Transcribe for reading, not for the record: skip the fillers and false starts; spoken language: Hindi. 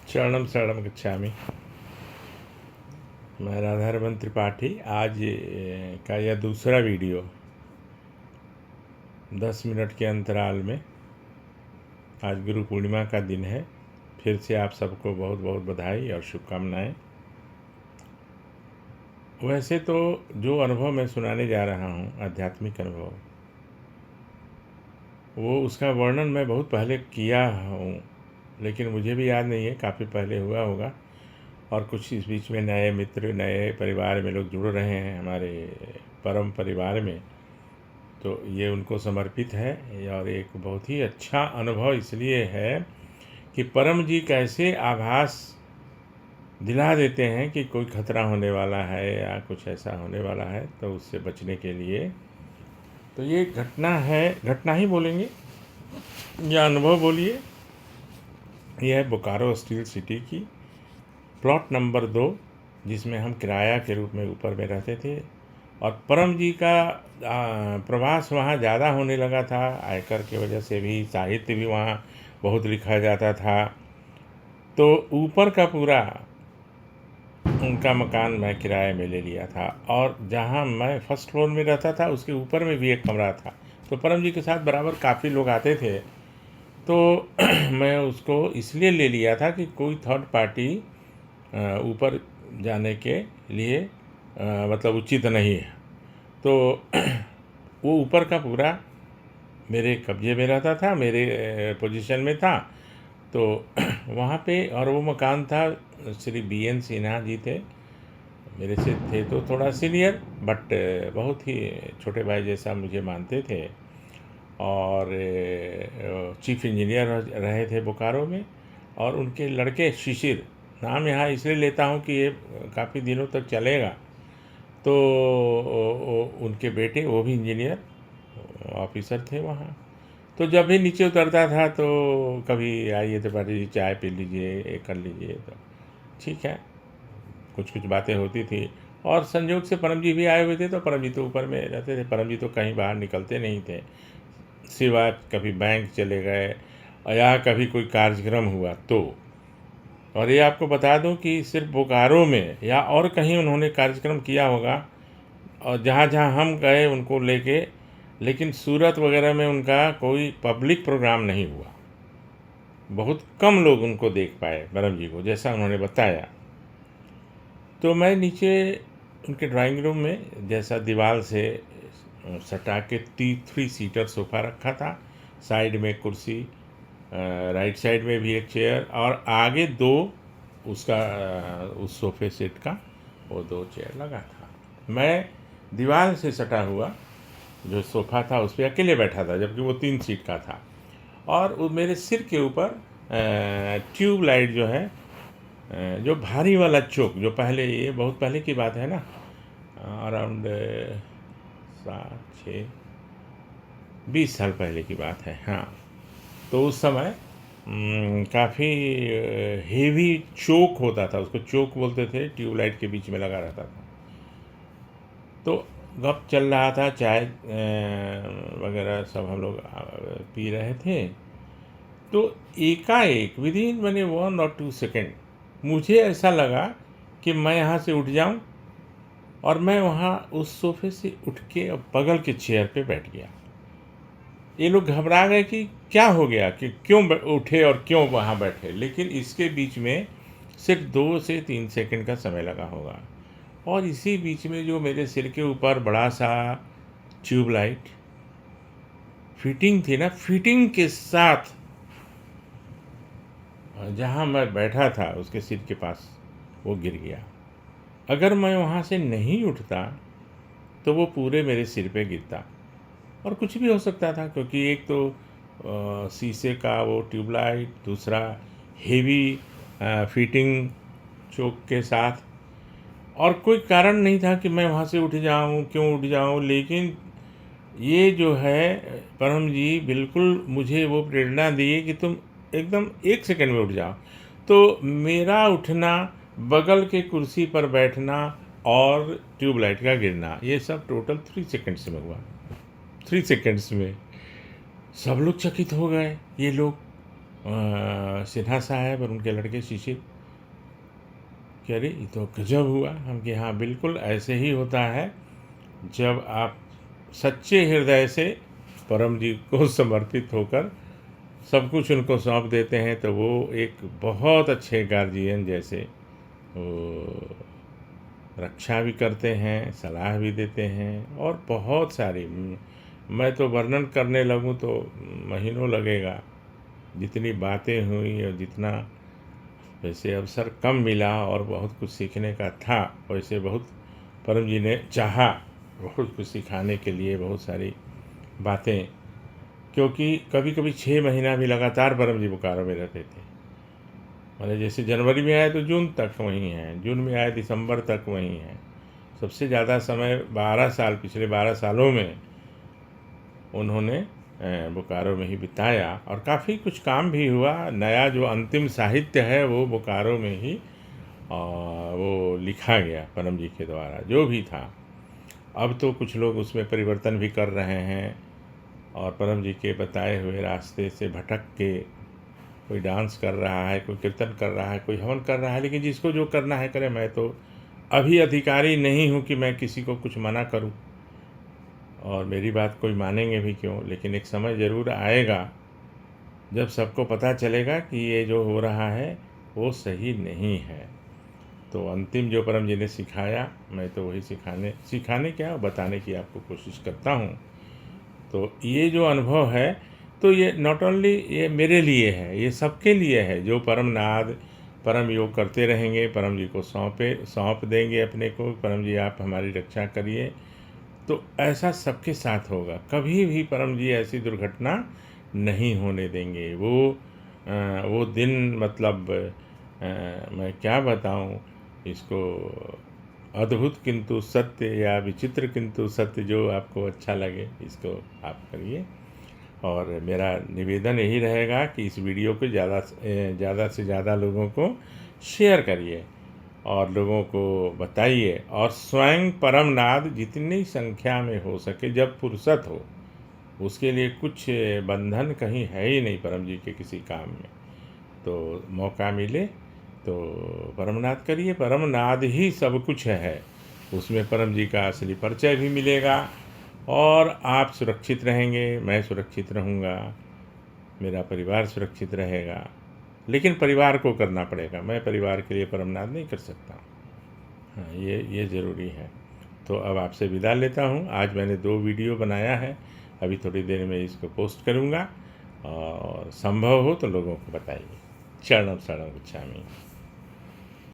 शरणम शरणम गच्छामि। मैं राधारमण त्रिपाठी। आज का यह दूसरा वीडियो 10 मिनट के अंतराल में। आज गुरु पूर्णिमा का दिन है। फिर से आप सबको बहुत बहुत बधाई और शुभकामनाएं। वैसे तो जो अनुभव मैं सुनाने जा रहा हूँ, आध्यात्मिक अनुभव, वो उसका वर्णन मैं बहुत पहले किया हूँ, लेकिन मुझे भी याद नहीं है, काफ़ी पहले हुआ होगा। और कुछ इस बीच में नए मित्र, नए परिवार में लोग जुड़ रहे हैं हमारे परम परिवार में, तो ये उनको समर्पित है। और एक बहुत ही अच्छा अनुभव इसलिए है कि परम जी कैसे आभास दिला देते हैं कि कोई खतरा होने वाला है या कुछ ऐसा होने वाला है, तो उससे बचने के लिए। तो ये घटना है, घटना ही बोलेंगे या अनुभव बोलिए। यह है बोकारो स्टील सिटी की प्लॉट नंबर 2, जिसमें हम किराया के रूप में ऊपर में रहते थे। और परम जी का प्रवास वहाँ ज़्यादा होने लगा था, आयकर की वजह से भी, साहित्य भी वहाँ बहुत लिखा जाता था। तो ऊपर का पूरा उनका मकान मैं किराए में ले लिया था, और जहाँ मैं फर्स्ट फ्लोर में रहता था उसके ऊपर में भी एक कमरा था। तो परम जी के साथ बराबर काफ़ी लोग आते थे, तो मैं उसको इसलिए ले लिया था कि कोई थर्ड पार्टी ऊपर जाने के लिए मतलब उचित नहीं है। तो वो ऊपर का पूरा मेरे कब्जे में रहता था, मेरे पोजीशन में था। तो वहाँ पे, और वो मकान था, श्री BN सिन्हा जी थे, मेरे से थे तो थोड़ा सीनियर, बट बहुत ही छोटे भाई जैसा मुझे मानते थे। और चीफ इंजीनियर रहे थे बोकारो में। और उनके लड़के शिशिर, नाम यहाँ इसलिए लेता हूँ कि ये काफ़ी दिनों तक चलेगा। तो उनके बेटे, वो भी इंजीनियर ऑफिसर थे वहाँ। तो जब भी नीचे उतरता था तो कभी आइए त्रिपाठी जी, चाय पी लीजिए, ये कर लीजिए, तो ठीक है, कुछ कुछ बातें होती थी। और संयोग से परम जी भी आए हुए थे, तो परम जी तो ऊपर में रहते थे। परम जी तो कहीं बाहर निकलते नहीं थे, सिवाय कभी बैंक चले गए या कभी कोई कार्यक्रम हुआ तो। और ये आपको बता दूं कि सिर्फ बोकारो में या और कहीं उन्होंने कार्यक्रम किया होगा, और जहाँ जहाँ हम गए उनको लेके, लेकिन सूरत वगैरह में उनका कोई पब्लिक प्रोग्राम नहीं हुआ। बहुत कम लोग उनको देख पाए, परम जी को, जैसा उन्होंने बताया। तो मैं नीचे उनके ड्राइंग रूम में, जैसा दीवार से सटा के 3 सीटर सोफ़ा रखा था, साइड में कुर्सी, राइट साइड में भी एक चेयर, और आगे 2 उसका उस सोफ़े सेट का वो 2 चेयर लगा था। मैं दीवार से सटा हुआ जो सोफ़ा था उस पर अकेले बैठा था, जबकि वो 3 सीट का था। और वो मेरे सिर के ऊपर ट्यूब लाइट जो है, जो भारी वाला चोक, जो पहले, ये बहुत पहले की बात है ना, अराउंड 7, 6, 20 साल पहले की बात है, हाँ। तो उस समय काफ़ी हेवी चोक होता था, उसको चोक बोलते थे, ट्यूबलाइट के बीच में लगा रहता था। तो गप चल रहा था, चाय वगैरह सब हम लोग पी रहे थे। तो एकाएक विद इन मैंने 1 और 2 सेकेंड मुझे ऐसा लगा कि मैं यहाँ से उठ जाऊँ, और मैं वहाँ उस सोफ़े से उठ के बगल के चेयर पे बैठ गया। ये लोग घबरा गए कि क्या हो गया, कि क्यों उठे और क्यों वहाँ बैठे। लेकिन इसके बीच में सिर्फ 2 से 3 सेकंड का समय लगा होगा। और इसी बीच में जो मेरे सिर के ऊपर बड़ा सा ट्यूबलाइट फिटिंग थी ना, फिटिंग के साथ जहाँ मैं बैठा था उसके सिर के पास वो गिर गया। अगर मैं वहाँ से नहीं उठता तो वो पूरे मेरे सिर पे गिरता, और कुछ भी हो सकता था, क्योंकि एक तो शीशे का वो ट्यूबलाइट, दूसरा हेवी फिटिंग चोक के साथ, और कोई कारण नहीं था कि मैं वहाँ से उठ जाऊँ, क्यों उठ जाऊँ। लेकिन ये जो है, परम जी बिल्कुल मुझे वो प्रेरणा दिए कि तुम एकदम 1 सेकंड में उठ जाओ। तो मेरा उठना, बगल के कुर्सी पर बैठना और ट्यूबलाइट का गिरना, ये सब टोटल 3 सेकंड्स में हुआ। 3 सेकंड्स में सब लोग चकित हो गए। ये लोग सिन्हा साहब और उनके लड़के शिशिर कि अरे ये तो गजब हुआ। हम कि हाँ बिल्कुल ऐसे ही होता है जब आप सच्चे हृदय से परम जी को समर्पित होकर सब कुछ उनको सौंप देते हैं, तो वो एक बहुत अच्छे गार्जियन जैसे वो रक्षा भी करते हैं, सलाह भी देते हैं और बहुत सारी मैं तो वर्णन करने लगूँ तो महीनों लगेगा। जितनी बातें हुई और जितना वैसे अवसर कम मिला और बहुत कुछ सीखने का था, वैसे बहुत परम जी ने चाहा बहुत कुछ सिखाने के लिए, बहुत सारी बातें। क्योंकि कभी कभी 6 महीना भी लगातार परम जी बोकारो में रहते थे। माने जैसे जनवरी में आए तो जून तक वहीं हैं, जून में आए दिसंबर तक वहीं हैं। सबसे ज़्यादा समय 12 साल, पिछले 12 सालों में उन्होंने बोकारो में ही बिताया और काफ़ी कुछ काम भी हुआ। नया जो अंतिम साहित्य है वो बोकारो में ही वो लिखा गया परम जी के द्वारा, जो भी था। अब तो कुछ लोग उसमें परिवर्तन भी कर रहे हैं और परम जी के बताए हुए रास्ते से भटक के कोई डांस कर रहा है, कोई कीर्तन कर रहा है, कोई हवन कर रहा है, लेकिन जिसको जो करना है करे। मैं तो अभी अधिकारी नहीं हूँ कि मैं किसी को कुछ मना करूँ, और मेरी बात कोई मानेंगे भी क्यों। लेकिन एक समय ज़रूर आएगा जब सबको पता चलेगा कि ये जो हो रहा है वो सही नहीं है। तो अंतिम जो परम जी ने सिखाया, मैं तो वही सिखाने क्या बताने की आपको कोशिश करता हूँ। तो ये जो अनुभव है, तो ये नॉट ओनली ये मेरे लिए है, ये सबके लिए है। जो परम नाद परम योग करते रहेंगे, परम जी को सौंप देंगे अपने को, परम जी आप हमारी रक्षा करिए, तो ऐसा सबके साथ होगा। कभी भी परम जी ऐसी दुर्घटना नहीं होने देंगे। वो दिन मतलब मैं क्या बताऊं इसको, अद्भुत किंतु सत्य या विचित्र किंतु सत्य, जो आपको अच्छा लगे इसको आप करिए। और मेरा निवेदन यही रहेगा कि इस वीडियो को ज़्यादा से ज़्यादा लोगों को शेयर करिए और लोगों को बताइए, और स्वयं परम नाद जितनी संख्या में हो सके, जब फुर्सत हो। उसके लिए कुछ बंधन कहीं है ही नहीं परम जी के किसी काम में। तो मौका मिले तो परमनाद करिए, परमनाद ही सब कुछ है। उसमें परम जी का असली परिचय भी मिलेगा और आप सुरक्षित रहेंगे, मैं सुरक्षित रहूँगा, मेरा परिवार सुरक्षित रहेगा। लेकिन परिवार को करना पड़ेगा, मैं परिवार के लिए परमनाद नहीं कर सकता। हाँ, ये ज़रूरी है। तो अब आपसे विदा लेता हूँ। आज मैंने 2 वीडियो बनाया है, अभी थोड़ी देर में इसको पोस्ट करूँगा और संभव हो तो लोगों को बताइए। शरणम शरणम गच्छामि।